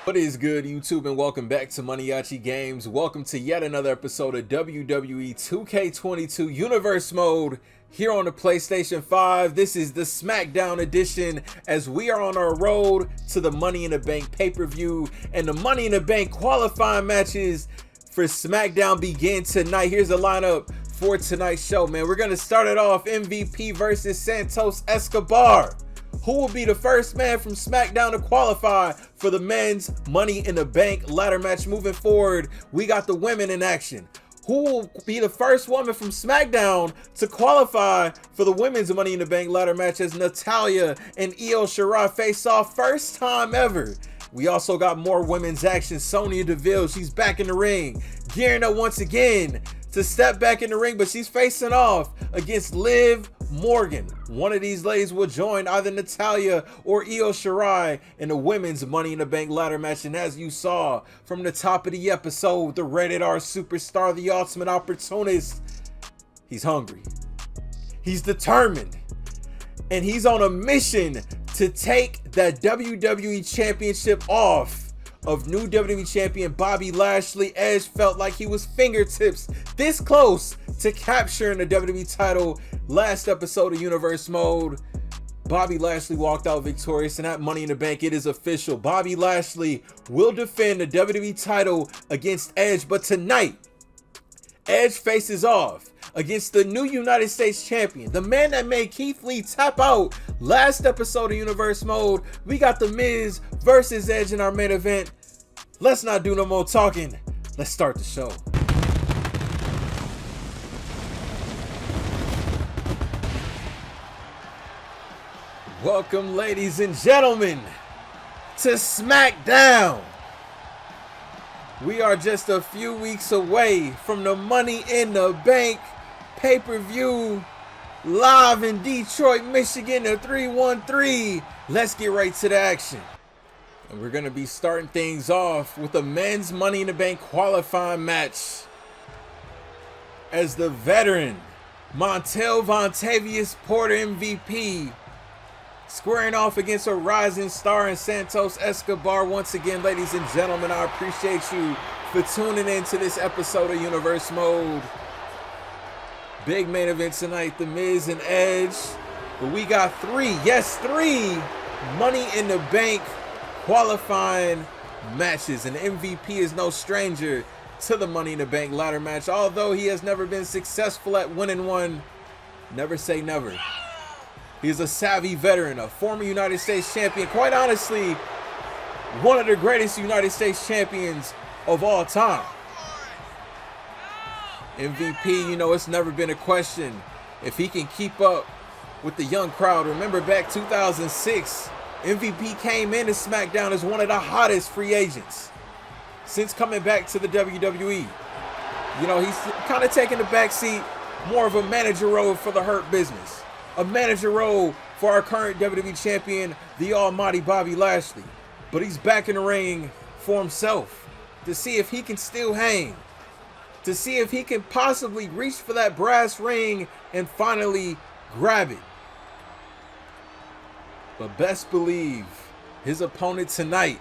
What is good, YouTube, and welcome back to Maniaci Games. Welcome to yet another episode of WWE 2K22 Universe Mode here on the PlayStation 5. This is the SmackDown edition as we are on our road to the Money in the Bank pay-per-view, and the Money in the Bank qualifying matches for SmackDown begin tonight. Here's the lineup for tonight's show, man. We're going to start it off MVP versus Santos Escobar. Who will be the first man from SmackDown to qualify for the men's Money in the Bank ladder match? Moving forward, we got the women in action. Who will be the first woman from SmackDown to qualify for the women's Money in the Bank ladder match as Natalya and Io Shirai face off? First time ever. We also got more women's action. Sonya Deville, she's back in the ring, gearing up once again to step back in the ring, but she's facing off against Liv Morgan. One of these ladies will join either Natalya or Io Shirai in the women's Money in the Bank ladder match. And as you saw from the top of the episode, the rated R superstar, the ultimate opportunist, he's hungry, he's determined, and he's on a mission to take that WWE Championship off of new WWE Champion Bobby Lashley. Edge felt like he was fingertips this close to capturing the WWE title last episode of Universe Mode. Bobby Lashley walked out victorious, and that Money in the Bank, it is official. Bobby Lashley will defend the WWE title against Edge, but tonight, Edge faces off against the new United States Champion, the man that made Keith Lee tap out last episode of Universe Mode. We got The Miz versus Edge in our main event. Let's not do no more talking. Let's start the show. Welcome, ladies and gentlemen, to SmackDown. We are just a few weeks away from the Money in the Bank pay-per-view live in Detroit, Michigan, the 313. Let's get right to the action. And we're going to be starting things off with a men's Money in the Bank qualifying match as the veteran Montel Vontavious Porter MVP squaring off against a rising star in Santos Escobar. Once again, ladies and gentlemen, I appreciate you for tuning in to this episode of Universe Mode. Big main event tonight, The Miz and Edge. But we got three Money in the Bank qualifying matches, and MVP is no stranger to the Money in the Bank ladder match. Although he has never been successful at winning one, never say never. He's a savvy veteran, a former United States champion, quite honestly, one of the greatest United States champions of all time. MVP, you know, it's never been a question if he can keep up with the young crowd. Remember back 2006, MVP came into SmackDown as one of the hottest free agents since coming back to the WWE. You know, he's kind of taking the backseat, more of a manager role for the Hurt Business, a manager role for our current WWE champion, the almighty Bobby Lashley. But he's back in the ring for himself to see if he can still hang, to see if he can possibly reach for that brass ring and finally grab it. But best believe his opponent tonight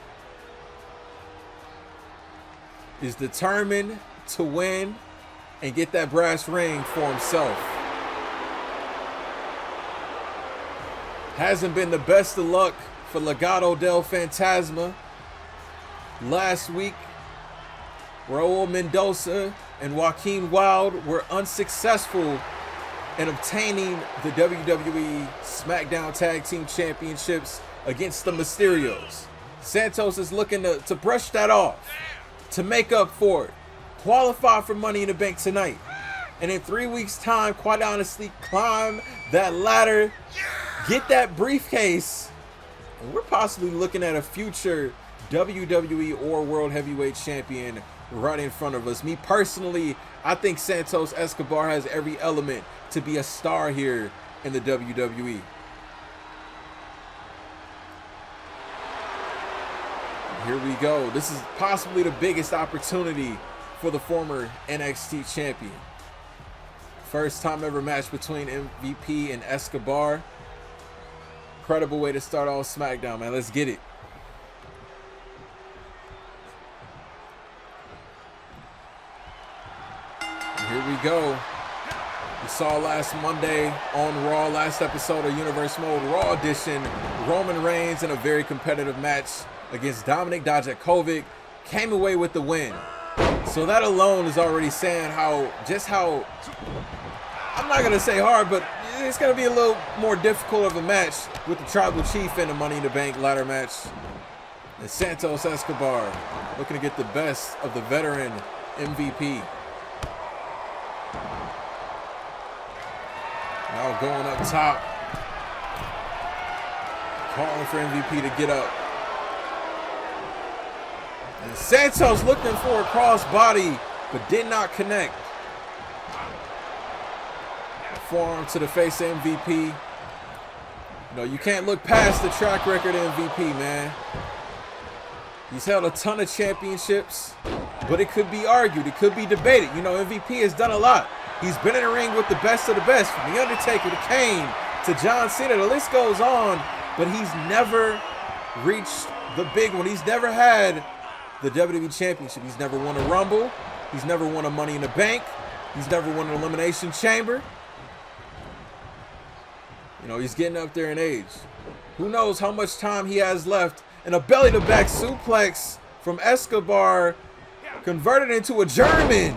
is determined to win and get that brass ring for himself. Hasn't been the best of luck for Legado del Fantasma. Last week, Raul Mendoza and Joaquin Wilde were unsuccessful in obtaining the WWE SmackDown Tag Team Championships against the Mysterios. Santos is looking to brush that off, to make up for it, qualify for Money in the Bank tonight, and in 3 weeks' time, quite honestly, climb that ladder, get that briefcase, and we're possibly looking at a future WWE or World Heavyweight Champion right in front of us. Me personally, I think Santos Escobar has every element to be a star here in the WWE. Here we go. This is possibly the biggest opportunity for the former NXT champion. First time ever match between MVP and Escobar. Incredible way to start off SmackDown, man. Let's get it. Here we go. We saw last Monday on Raw, last episode of Universe Mode Raw Edition, Roman Reigns in a very competitive match against Dominik Dijakovic came away with the win. So that alone is already saying how, I'm not going to say hard, but it's going to be a little more difficult of a match with the Tribal Chief in the Money in the Bank ladder match. And Santos Escobar looking to get the best of the veteran MVP. Now going up top, calling for MVP to get up. And Santos looking for a crossbody, but did not connect. Forearm to the face of MVP. You know, you can't look past the track record of MVP, man. He's held a ton of championships, but it could be argued, it could be debated. You know, MVP has done a lot. He's been in the ring with the best of the best, from The Undertaker to Kane to John Cena. The list goes on, but he's never reached the big one. He's never had the WWE Championship. He's never won a Rumble. He's never won a Money in the Bank. He's never won an Elimination Chamber. You know, he's getting up there in age. Who knows how much time he has left. And a belly-to-back suplex from Escobar converted into a German.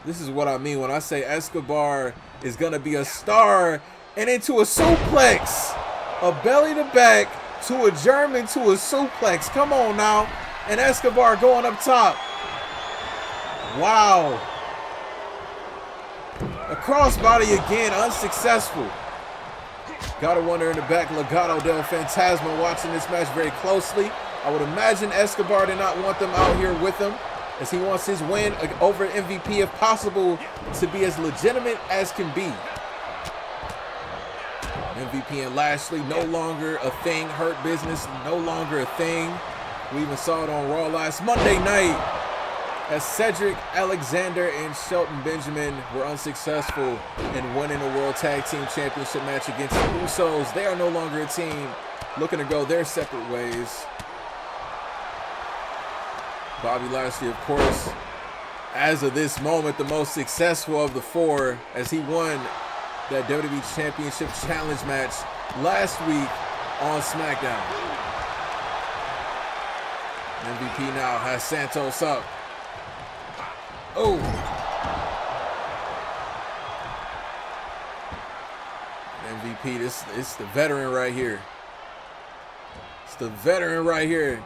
This is what I mean when I say Escobar is going to be a star and into a suplex. A belly-to-back to a German to a suplex. Come on now. And Escobar going up top. Wow. A crossbody again, unsuccessful. Gotta wonder in the back, Legado del Fantasma watching this match very closely. I would imagine Escobar did not want them out here with him, as he wants his win over MVP, if possible, to be as legitimate as can be. MVP and Lashley, no longer a thing. Hurt Business, no longer a thing. We even saw it on Raw last Monday night, as Cedric Alexander and Shelton Benjamin were unsuccessful in winning a World Tag Team Championship match against the Usos. They are no longer a team, looking to go their separate ways. Bobby Lashley, of course, as of this moment, the most successful of the four, as he won that WWE Championship Challenge match last week on SmackDown. MVP now has Santos up. Oh. MVP, it's the veteran right here. It's the veteran right here.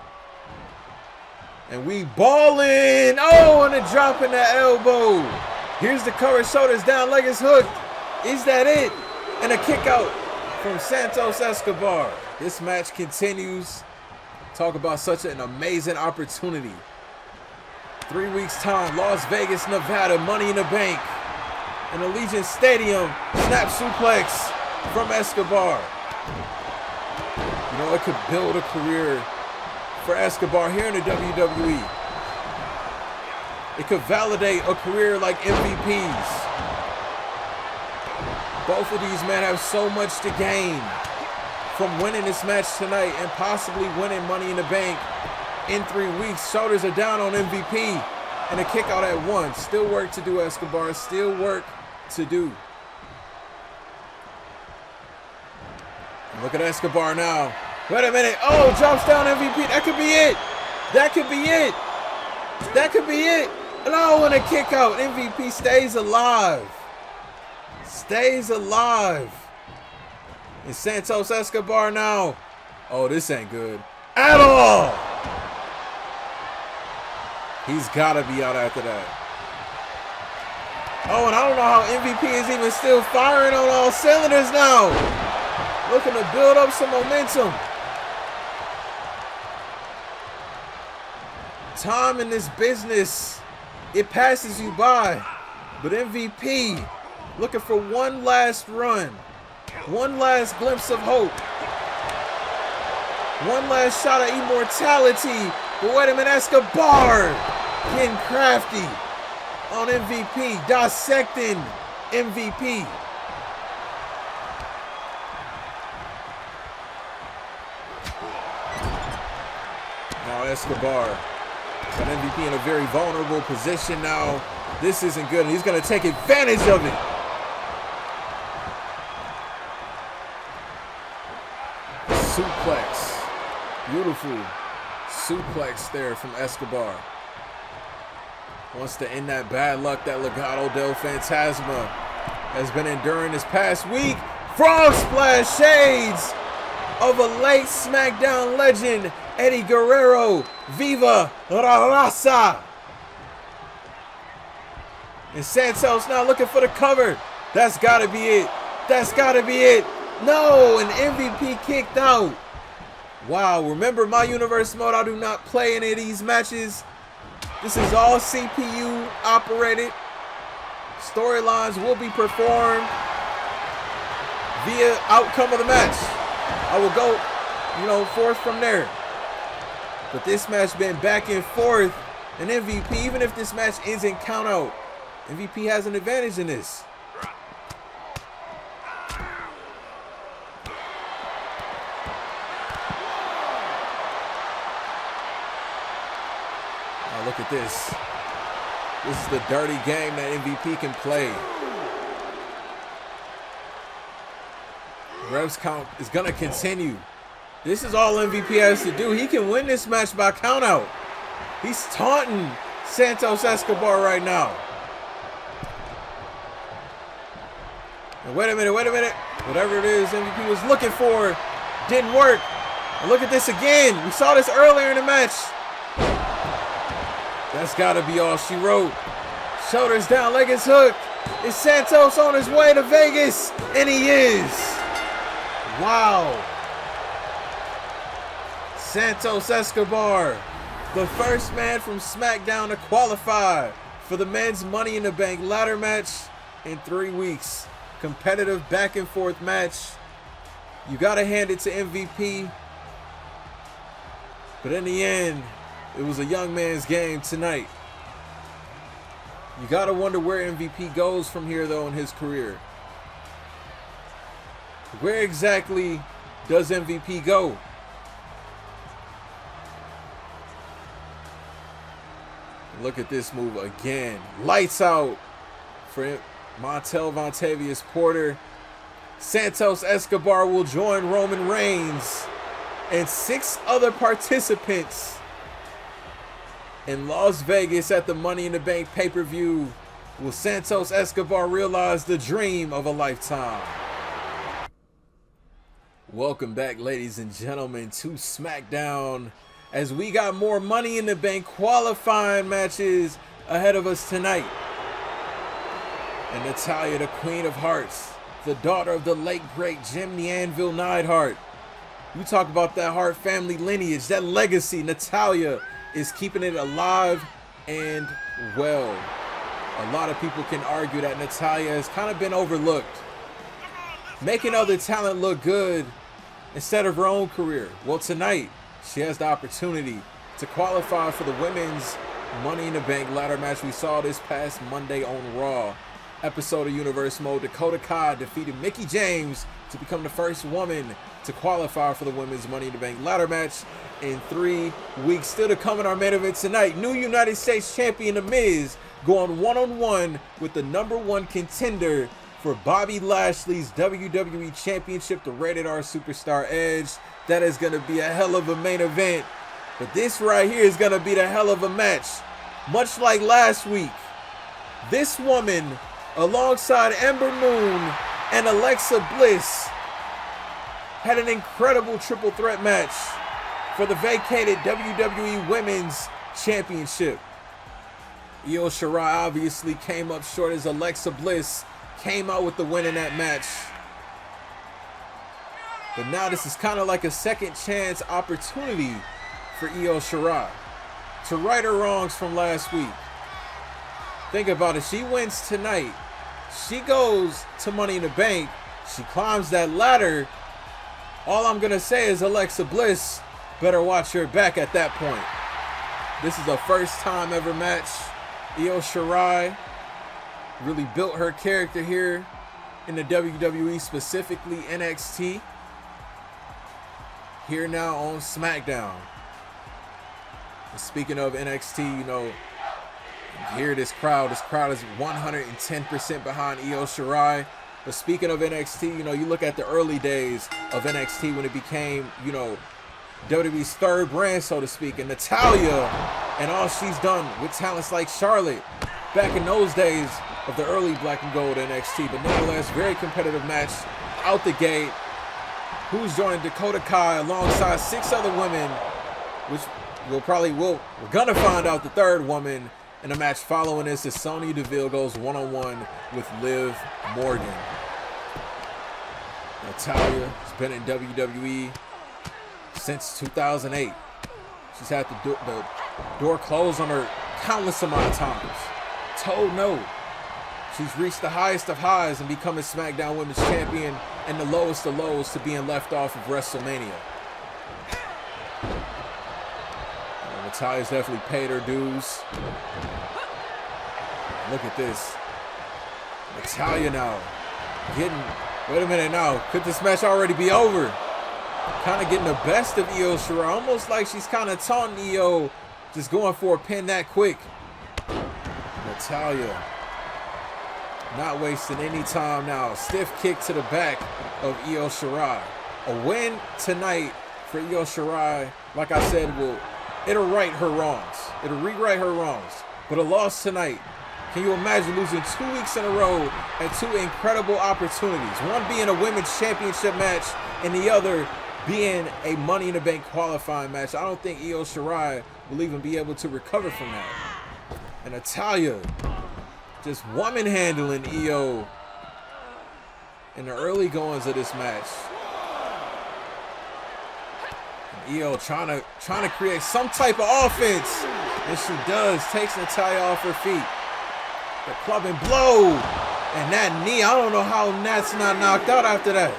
And we ballin'. Oh, and a drop in that elbow. Here's the cover, shoulders down, leg is hooked. Is that it? And a kick out from Santos Escobar. This match continues. Talk about such an amazing opportunity. 3 weeks time, Las Vegas, Nevada, Money in the Bank. In Allegiant Stadium, snap suplex from Escobar. You know, it could build a career for Escobar here in the WWE. It could validate a career like MVP's. Both of these men have so much to gain from winning this match tonight and possibly winning Money in the Bank in 3 weeks. Shoulders are down on MVP and a kick out at one. Still work to do, Escobar. Still work to do. Look at Escobar now. Wait a minute. Oh, drops down MVP. That could be it. That could be it. That could be it. No, and a kick out. MVP stays alive. Stays alive. And Santos Escobar now. Oh, this ain't good at all. He's got to be out after that. Oh, and I don't know how MVP is even still firing on all cylinders now. Looking to build up some momentum. Time in this business, it passes you by. But MVP looking for one last run. One last glimpse of hope. One last shot at immortality. But wait a minute, Escobar getting crafty on MVP, dissecting MVP. Now Escobar got MVP in a very vulnerable position now. This isn't good, and he's going to take advantage of it. Suplex. Beautiful suplex there from Escobar. Wants to end that bad luck that Legado del Fantasma has been enduring this past week. Frog splash, shades of a late SmackDown legend, Eddie Guerrero. Viva la raza. And Santos now looking for the cover. That's got to be it. That's got to be it. No, an MVP kicked out. Wow, remember my universe mode, I do not play any of these matches. This is all CPU operated. Storylines will be performed via outcome of the match. I will go, forth from there. But this match been back and forth. An MVP, even if this match ends in count out, MVP has an advantage in this. Oh, look at this. This is the dirty game that MVP can play. Revs count is going to continue. This is all MVP has to do. He can win this match by countout. He's taunting Santos Escobar right now. And wait a minute. Whatever it is MVP was looking for didn't work. And look at this again. We saw this earlier in the match. That's got to be all she wrote. Shoulders down, leg is hooked. Is Santos on his way to Vegas? And he is. Wow. Santos Escobar, the first man from SmackDown to qualify for the men's Money in the Bank ladder match in 3 weeks. Competitive back and forth match. You got to hand it to MVP. But in the end, it was a young man's game tonight. You got to wonder where MVP goes from here, though, in his career. Where exactly does MVP go? Look at this move again. Lights out for Montel Vontavious Porter. Santos Escobar will join Roman Reigns and 6 other participants in Las Vegas at the Money in the Bank pay-per-view. Will Santos Escobar realize the dream of a lifetime? Welcome back, ladies and gentlemen, to SmackDown, as we got more Money in the Bank qualifying matches ahead of us tonight. And Natalya, the Queen of Hearts, the daughter of the late great Jim the Anvil Neidhart. You talk about that Hart family lineage, that legacy. Natalya is keeping it alive and well. A lot of people can argue that Natalya has kind of been overlooked, making other talent look good instead of her own career. Well, tonight, she has the opportunity to qualify for the women's Money in the Bank ladder match we saw this past Monday on Raw. Episode of Universe Mode, Dakota Kai defeated Mickie James to become the first woman to qualify for the women's Money in the Bank ladder match in 3 weeks. Still to come in our main event tonight, new United States champion The Miz going one-on-one with the #1 contender for Bobby Lashley's WWE Championship, the Rated R Superstar Edge. That is going to be a hell of a main event. But this right here is going to be the hell of a match. Much like last week, this woman, alongside Ember Moon and Alexa Bliss, had an incredible triple threat match for the vacated WWE Women's Championship. Io Shirai obviously came up short as Alexa Bliss came out with the win in that match. But now this is kind of like a second chance opportunity for Io Shirai to right her wrongs from last week. Think about it. She wins tonight. She goes to Money in the Bank. She climbs that ladder. All I'm going to say is Alexa Bliss better watch her back at that point. This is a first time ever match. Io Shirai really built her character here in the WWE, specifically NXT. Here now on SmackDown. And speaking of NXT, Hear this crowd. This crowd is 110% behind Io Shirai. But speaking of NXT, you know, you look at the early days of NXT when it became, you know, WWE's third brand, so to speak, and Natalya and all she's done with talents like Charlotte back in those days of the early black and gold NXT. But nonetheless, very competitive match out the gate. Who's joining Dakota Kai alongside 6 other women, which we're gonna find out the third woman in the match following this as Sonya Deville goes one-on-one with Liv Morgan. Natalya has been in WWE since 2008. She's had the door closed on her countless amount of times. Told no. She's reached the highest of highs and become a SmackDown Women's Champion, and the lowest of lows to being left off of WrestleMania. Natalya's definitely paid her dues. Look at this. Natalya now getting, wait a minute now, could this match already be over? Kind of getting the best of Io Shirai, almost like she's kind of taunting Io, just going for a pin that quick. Natalya not wasting any time now. Stiff kick to the back of Io Shirai. A win tonight for Io Shirai, like I said, it'll right her wrongs. It'll rewrite her wrongs. But a loss tonight, can you imagine losing 2 weeks in a row and 2 incredible opportunities? One being a women's championship match and the other being a Money in the Bank qualifying match. I don't think Io Shirai will even be able to recover from that. And Natalya just woman handling Io in the early goings of this match. And Io trying to create some type of offense, and she does. Takes Natalya off her feet. The clubbing blow, and that knee. I don't know how Nat's not knocked out after that.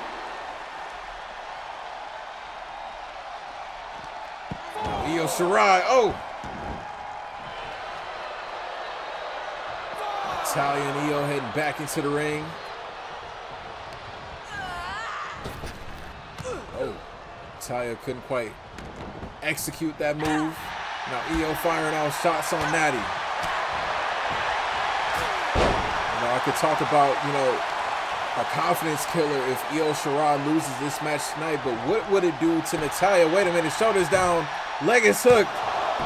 Now Io Shirai. Oh. Natalya and Io heading back into the ring. Oh, Natalya couldn't quite execute that move. Now Io firing out shots on Natty. You know, I could talk about, you know, a confidence killer if Io Shirai loses this match tonight, but what would it do to Natalya? Wait a minute, shoulders down, leg is hooked.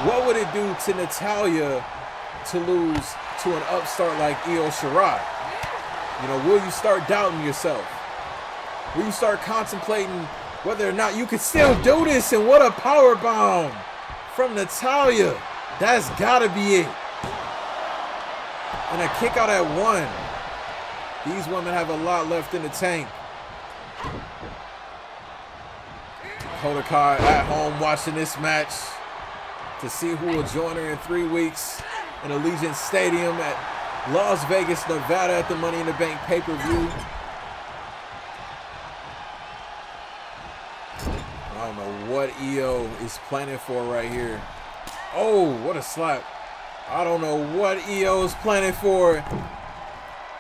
What would it do to Natalya to lose to an upstart like Io Shirai? You know, will you start doubting yourself? Will you start contemplating whether or not you could still do this? And what a power bomb from Natalya. That's gotta be it. And a kick out at 1. These women have a lot left in the tank. Dakota Kai at home watching this match to see who will join her in 3 weeks in Allegiant Stadium at Las Vegas, Nevada at the Money in the Bank pay-per-view. I don't know what Io is planning for right here. Oh, what a slap. I don't know what Io is planning for,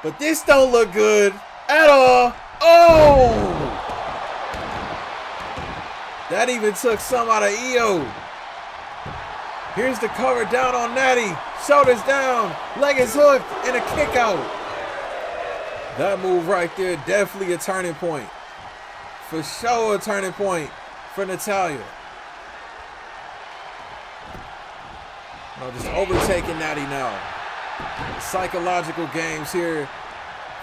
but this don't look good at all. Oh! That even took some out of Io. Here's the cover down on Natty. Shoulders down, leg is hooked, and a kick out. That move right there, definitely a turning point. For sure a turning point for Natalya. No, just overtaking Natty now. Psychological games here.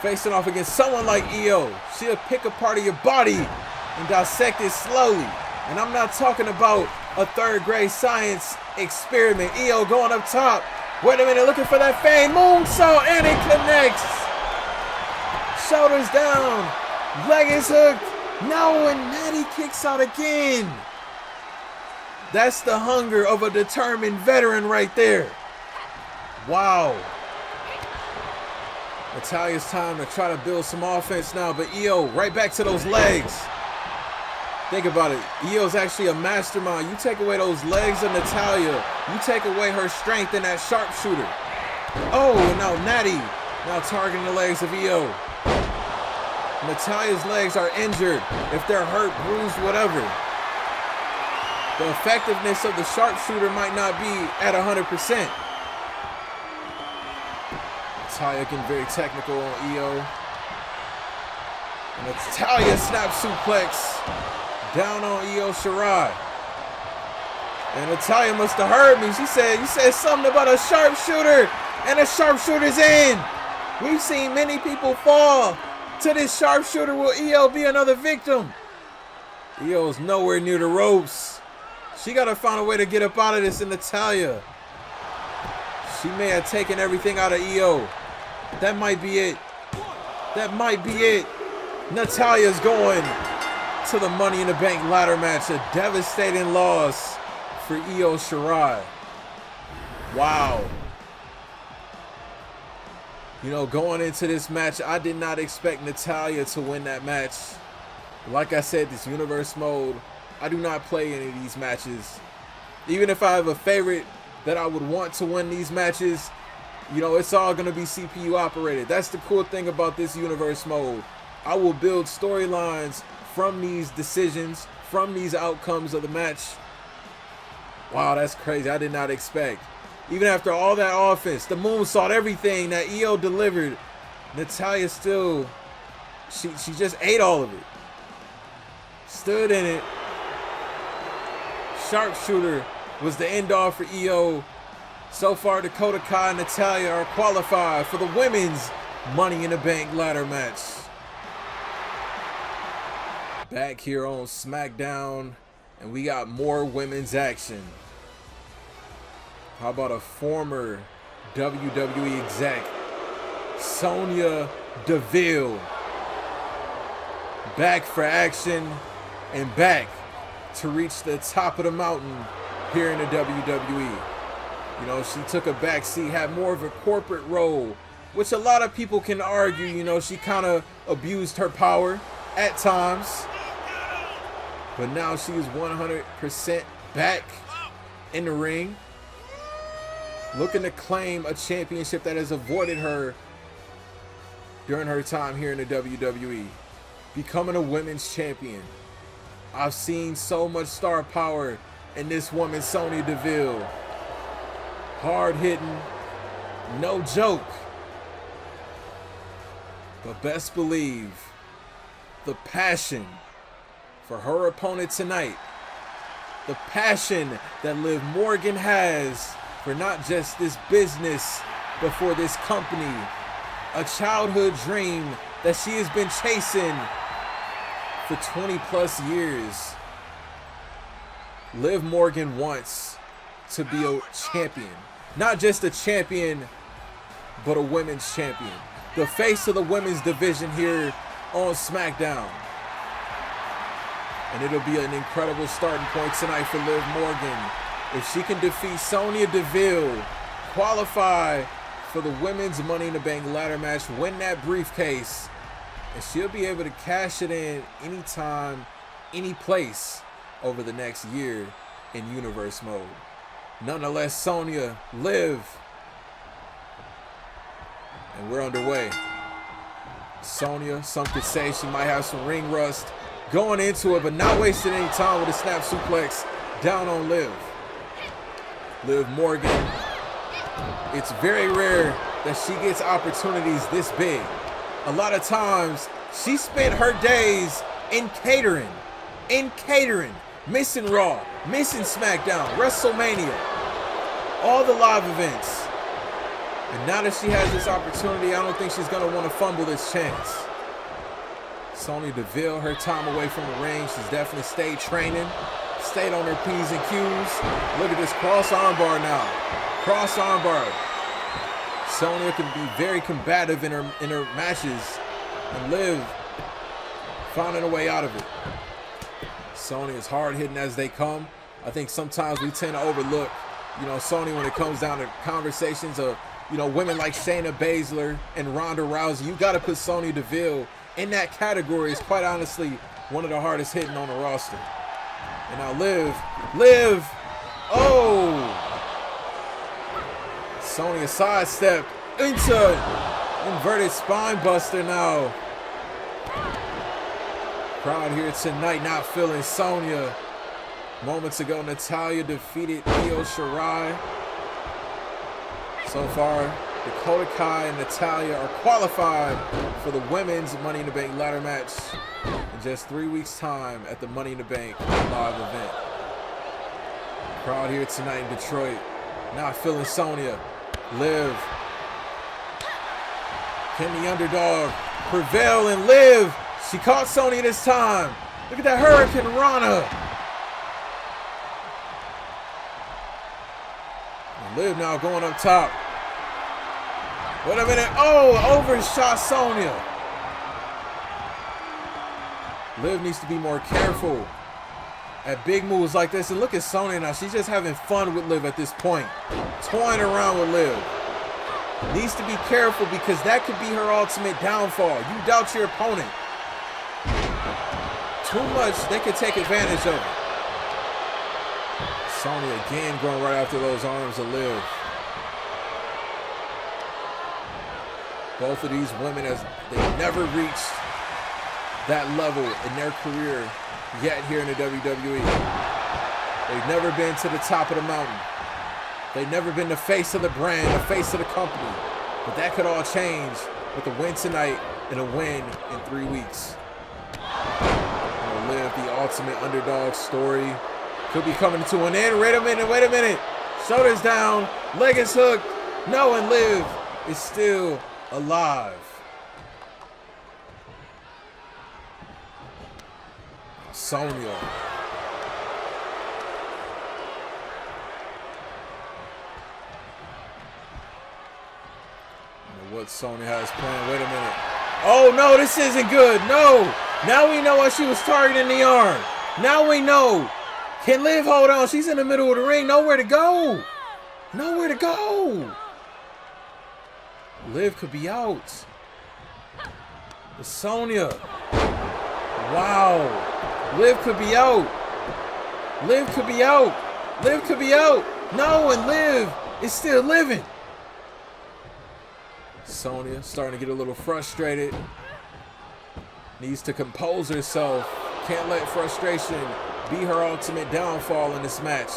Facing off against someone like Io. She'll pick a part of your body and dissect it slowly. And I'm not talking about a third-grade science experiment. Io going up top. Wait a minute, looking for that fade moonsault, and it connects. Shoulders down, leg is hooked. No, and Natty kicks out again. That's the hunger of a determined veteran right there. Wow. Natalya's time to try to build some offense now, but Io right back to those legs. Think about it. Io's actually a mastermind. You take away those legs of Natalya, you take away her strength in that sharpshooter. Oh, and now Natty now targeting the legs of Io. Natalya's legs are injured. If they're hurt, bruised, whatever. The effectiveness of the sharpshooter might not be at 100%. Natalya getting very technical on Io. And Natalya snap suplex down on Io Shirai. And Natalya must have heard me. She said, you said something about a sharpshooter, and a sharpshooter's in. We've seen many people fall to this sharpshooter. Will Io be another victim? Io's nowhere near the ropes. She got to find a way to get up out of this. And Natalya, she may have taken everything out of Io. That might be it. That might be it. Natalya's going to the Money in the Bank ladder match. A devastating loss for Io Shirai. Wow. You know, going into this match, I did not expect Natalya to win that match. Like I said, this universe mode, I do not play any of these matches. Even if I have a favorite that I would want to win these matches, you know, it's all going to be CPU operated. That's the cool thing about this universe mode. I will build storylines from these decisions, from these outcomes of the match. Wow, that's crazy. I did not expect. Even after all that offense, the moonsault, everything that Io delivered, Natalya still, she just ate all of it. Stood in it. Sharpshooter was the end all for Io. So far, Dakota Kai and Natalya are qualified for the women's Money in the Bank ladder match. Back here on SmackDown, and we got more women's action. How about a former WWE exec, Sonya Deville, back for action and back to reach the top of the mountain here in the WWE. You know, she took a back seat, had more of a corporate role, which a lot of people can argue, you know, she kind of abused her power at times. But now she is 100% back in the ring, looking to claim a championship that has avoided her during her time here in the WWE, becoming a women's champion. I've seen so much star power in this woman, Sonya Deville. Hard hitting, no joke. But best believe the passion for her opponent tonight, the passion that Liv Morgan has for not just this business, but for this company. A childhood dream that she has been chasing for 20 plus years. Liv Morgan wants to be a champion. Not just a champion, but a women's champion. The face of the women's division here on SmackDown. And it'll be an incredible starting point tonight for Liv Morgan. If she can defeat Sonya Deville, qualify for the women's Money in the Bank ladder match, win that briefcase, and she'll be able to cash it in anytime, any place over the next year in universe mode. Nonetheless, Sonya, Liv, and we're underway. Sonya, some could say she might have some ring rust going into it, but not wasting any time with a snap suplex down on Liv. Liv Morgan, it's very rare that she gets opportunities this big. A lot of times, she spent her days in catering, missing Raw, missing SmackDown, WrestleMania, all the live events. And now that she has this opportunity, I don't think she's going to want to fumble this chance. Sonya Deville, her time away from the ring, she's definitely stayed training, stayed on her P's and Q's. Look at this cross armbar now. Cross armbar. Sonya can be very combative in her matches, and Liv finding a way out of it. Sonya is hard hitting as they come. I think sometimes we tend to overlook, you know, Sonya when it comes down to conversations of, you know, women like Shayna Baszler and Ronda Rousey. You got to put Sonya Deville in that category. Is quite honestly one of the hardest hitting on the roster. And now Liv, oh! Sonya sidestep into inverted spine buster now. Crowd here tonight not feeling Sonya. Moments ago, Natalya defeated Io Shirai. So far, Dakota Kai and Natalya are qualified for the women's Money in the Bank ladder match in just 3 weeks' time at the Money in the Bank live event. Crowd here tonight in Detroit, not feeling Sonya. Liv, can the underdog prevail and Liv? She caught Sonya this time. Look at that Hurricane Rana. And Liv now going up top. Wait a minute. Oh, overshot Sonya. Liv needs to be more careful at big moves like this. And look at Sonya now. She's just having fun with Liv at this point. Toying around with Liv. Needs to be careful because that could be her ultimate downfall. You doubt your opponent too much, they could take advantage of it. Sonya again going right after those arms of Liv. Both of these women, as they've never reached that level in their career yet here in the WWE. They've never been to the top of the mountain. They've never been the face of the brand, the face of the company. But that could all change with a win tonight and a win in 3 weeks. Live the ultimate underdog story. Could be coming to an end. Wait a minute. Shoulders down. Leg is hooked. No, and Liv is still alive. Sonya. What Sonya has planned. Wait a minute. Oh no, this isn't good. No. Now we know why she was targeting the arm. Now we know. Can Liv hold on? She's in the middle of the ring. Nowhere to go. Nowhere to go. Liv could be out. But Sonya. Wow. Liv could be out. Liv could be out. Liv could be out. No, and Liv is still living. Sonya starting to get a little frustrated. Needs to compose herself. Can't let frustration be her ultimate downfall in this match.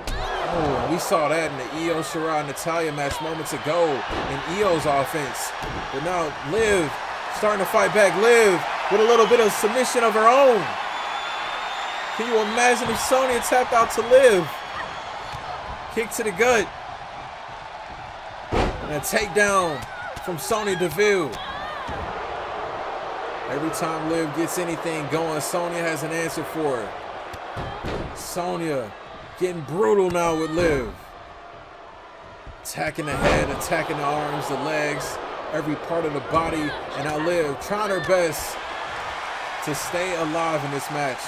Oh, we saw that in the Io Shirai Natalya match moments ago in Io's offense. But now Liv starting to fight back. Liv with a little bit of submission of her own. Can you imagine if Sonya tapped out to Liv? Kick to the gut. And a takedown from Sonya Deville. Every time Liv gets anything going, Sonya has an answer for it. Sonya getting brutal now with Liv. Attacking the head, attacking the arms, the legs, every part of the body. And now Liv trying her best to stay alive in this match.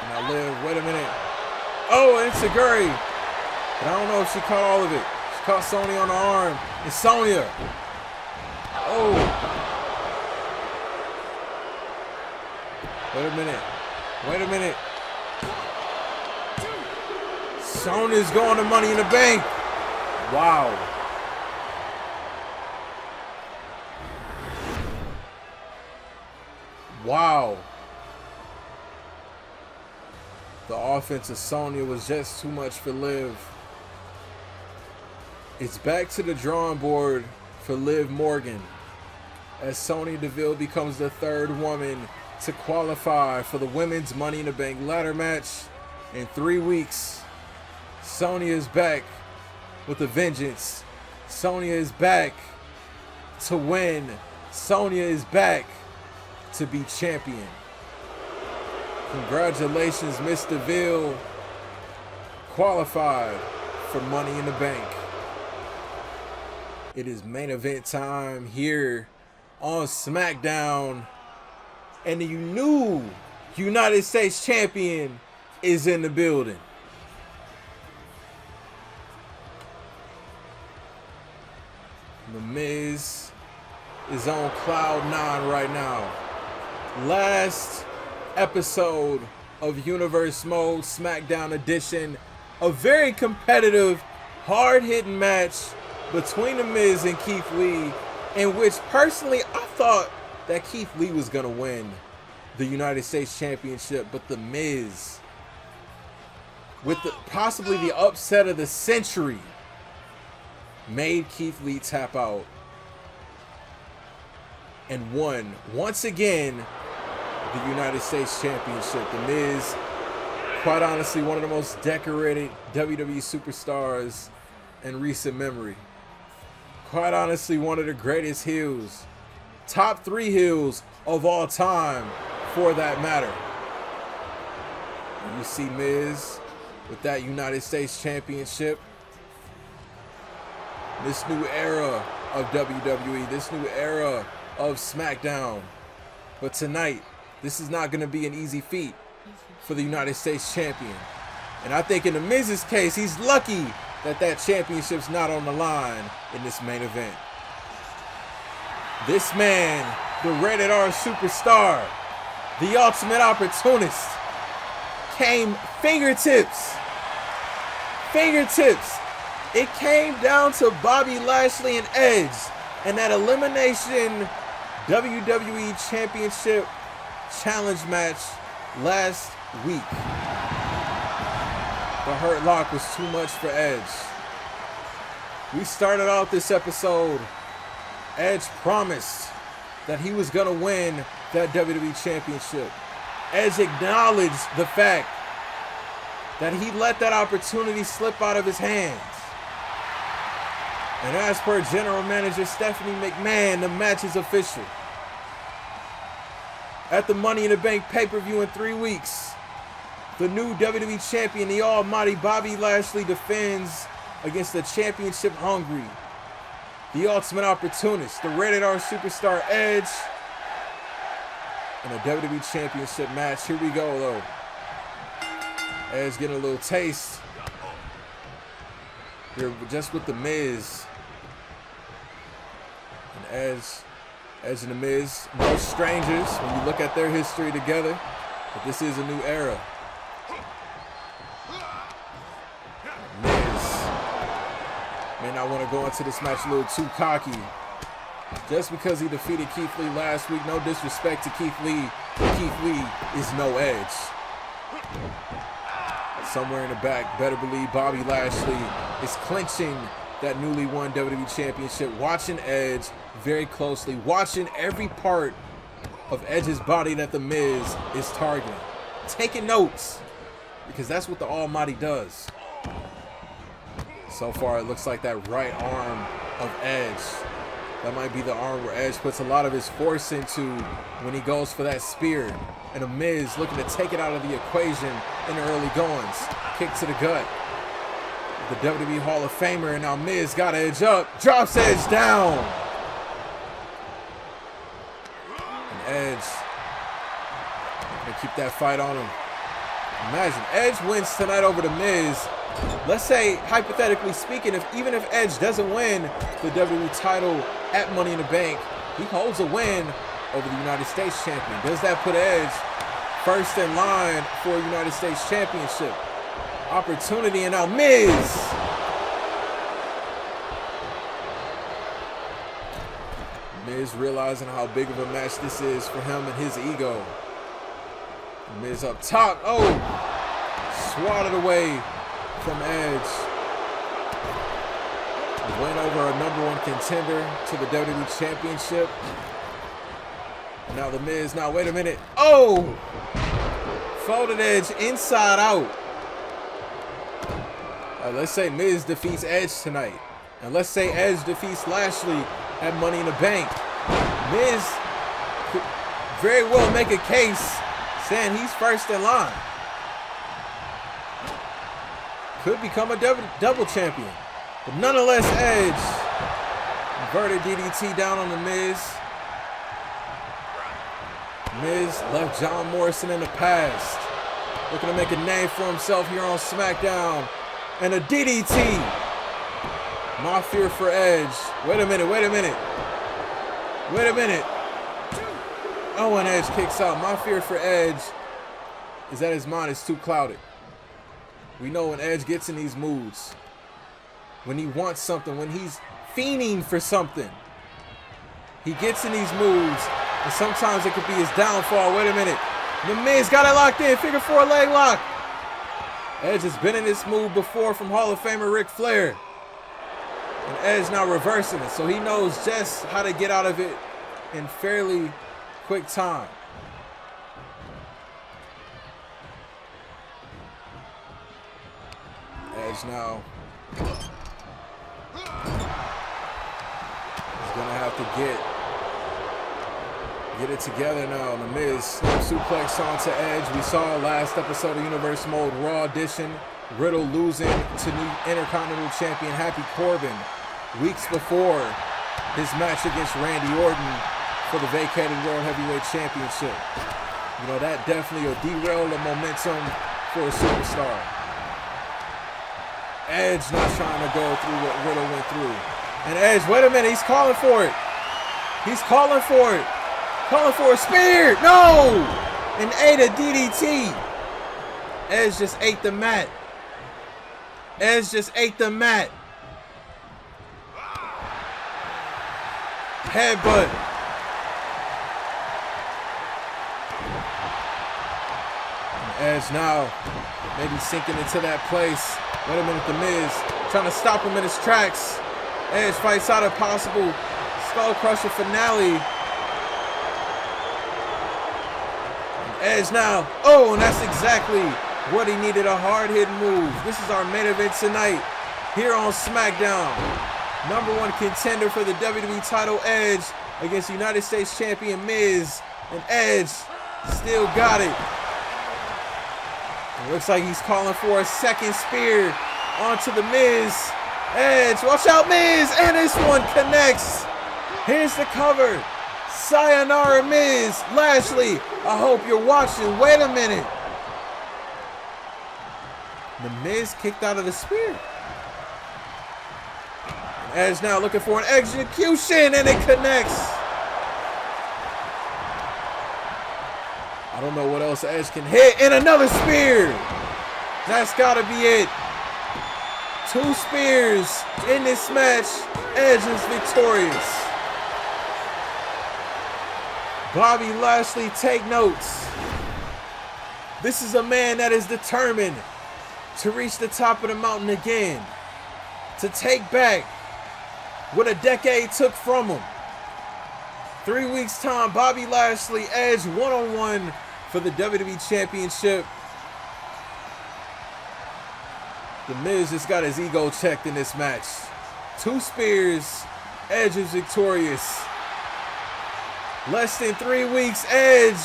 And now Liv, wait a minute. Oh, and Saguri. But I don't know if she caught all of it. She caught Sonya on the arm. It's Sonya. Oh. Wait a minute. Wait a minute. Sonya's going to Money in the Bank. Wow. Wow. The offense of Sonya was just too much for Liv. It's back to the drawing board for Liv Morgan as Sonya Deville becomes the third woman to qualify for the women's Money in the Bank ladder match in 3 weeks. Sonya is back with a vengeance. Sonya is back to win. Sonya is back to be champion. Congratulations, Miss Deville. Qualified for Money in the Bank. It is main event time here on SmackDown. And the new United States champion is in the building. The Miz is on cloud 9 right now. Last episode of Universe Mode SmackDown edition. A very competitive, hard-hitting match between The Miz and Keith Lee, in which personally I thought that Keith Lee was going to win the United States Championship, but The Miz with possibly the upset of the century, made Keith Lee tap out and won once again the United States Championship. The Miz, quite honestly, one of the most decorated WWE superstars in recent memory. Quite honestly, one of the greatest heels, top 3 heels of all time for that matter. And you see Miz with that United States Championship. This new era of WWE, this new era of SmackDown. But tonight, this is not going to be an easy feat for the United States Champion. And I think in the Miz's case, he's lucky that that championship's not on the line in this main event. This man, the rated R superstar, the ultimate opportunist, came fingertips. It came down to Bobby Lashley and Edge and that elimination WWE Championship challenge match last week. The Hurt Lock was too much for Edge. We started off this episode, Edge promised that he was gonna win that WWE Championship. Edge acknowledged the fact that he let that opportunity slip out of his hands. And as per General Manager Stephanie McMahon, the match is official. At the Money in the Bank pay-per-view in 3 weeks, the new WWE Champion, the almighty Bobby Lashley, defends against the championship hungry, the ultimate opportunist, the rated R superstar Edge, in a WWE Championship match. Here we go, though. Edge getting a little taste here just with the Miz. And Edge and the Miz, no strangers when you look at their history together, but this is a new era. Miz may not want to go into this match a little too cocky. Just because he defeated Keith Lee last week, no disrespect to Keith Lee, but Keith Lee is no Edge. Somewhere in the back, better believe Bobby Lashley is clinching that newly won WWE Championship, watching Edge very closely, watching every part of Edge's body that the Miz is targeting, taking notes, because that's what the Almighty does. So far, it looks like that right arm of Edge, that might be the arm where Edge puts a lot of his force into when he goes for that spear. And a Miz looking to take it out of the equation in the early goings. Kick to the gut. The WWE Hall of Famer, and now Miz got Edge up, drops Edge down. And Edge gonna keep that fight on him. Imagine, Edge wins tonight over the Miz. Let's say, hypothetically speaking, even if Edge doesn't win the WWE title at Money in the Bank, he holds a win over the United States Champion. Does that put Edge first in line for a United States Championship opportunity? And now Miz. Miz realizing how big of a match this is for him and his ego. Miz up top. Oh, swatted away from Edge. Win over a #1 contender to the WWE Championship. Now the Miz, now wait a minute. Oh! Folded Edge inside out. Let's say Miz defeats Edge tonight. And let's say Edge defeats Lashley at Money in the Bank. Miz could very well make a case saying he's first in line. Could become a double champion. But nonetheless, Edge inverted DDT down on the Miz. Miz left John Morrison in the past. Looking to make a name for himself here on SmackDown. And a DDT. My fear for Edge. Wait a minute. Oh, and Edge kicks out. My fear for Edge is that his mind is too clouded. We know when Edge gets in these moods, when he wants something, when he's fiending for something, he gets in these moods, and sometimes it could be his downfall. Wait a minute. The Miz got it locked in. Figure 4 leg lock. Edge has been in this move before from Hall of Famer Ric Flair. And Edge now reversing it, so he knows just how to get out of it in fairly quick time. Edge now. He's gonna have to get it together now. The Miz suplex onto Edge. We saw last episode of Universe Mode Raw Edition, Riddle losing to new Intercontinental Champion Happy Corbin weeks before his match against Randy Orton for the vacated World Heavyweight Championship. You know, that definitely will derail the momentum for a superstar. Edge not trying to go through what Riddle went through. And Edge, wait a minute, he's calling for it. He's calling for it. Calling for a spear. No! And ate a DDT. Edge just ate the mat. Edge just ate the mat. Headbutt. And Edge now maybe sinking into that place. Wait a minute, the Miz trying to stop him in his tracks. Edge fights out a possible skull crusher finale. Edge now, oh, and that's exactly what he needed, a hard-hitting move. This is our main event tonight here on SmackDown. #1 contender for the WWE title, Edge, against United States Champion Miz, and Edge still got it. It looks like he's calling for a second spear onto the Miz. Edge, watch out, Miz, and this one connects. Here's the cover. Sayonara, Miz. Lashley, I hope you're watching. Wait a minute. The Miz kicked out of the spear. Edge now looking for an execution, and it connects. I don't know what else Edge can hit. And another spear. That's got to be it. 2 spears in this match. Edge is victorious. Bobby Lashley, take notes. This is a man that is determined to reach the top of the mountain again. To take back what a decade took from him. 3 weeks time, Bobby Lashley, Edge one-on-one for the WWE Championship. The Miz just got his ego checked in this match. 2 spears, Edge is victorious. Less than 3 weeks, Edge,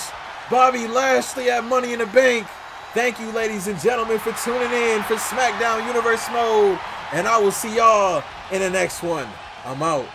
Bobby Lashley at Money in the Bank. Thank you, ladies and gentlemen, for tuning in for SmackDown Universe Mode. And I will see y'all in the next one. I'm out.